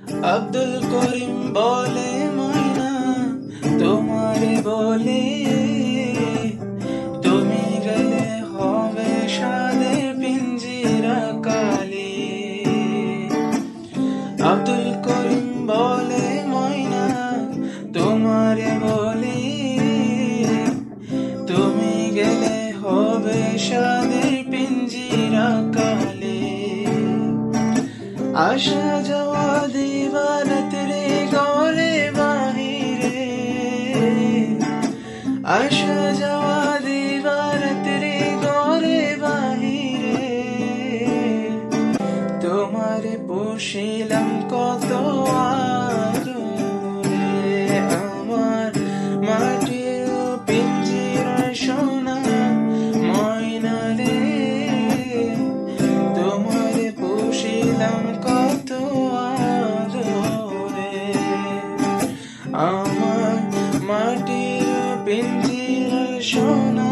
আব্দুল করিম বলে ময়না তোমারে বলে, তুমি গেলে হবে সাদের পিঞ্জিরা কালি। আব্দুল করিম বলে ময়না তোমারে বলে, তুমি গেলে হবে সাদের পিঞ্জিরা কালি। আসা যাওয়া দিবারাত রে ঘরে বাহিরে, আসা যাওয়া দিবারাত রে ঘরে বাহিরে, তোমারে পুষিলাম কত আদরে। আমার মাটির পিঞ্জিরা সোনা ময়না রে, তোমারে পুষিলাম কত আদরে। আমার মাটির পিঞ্জিরা সোনা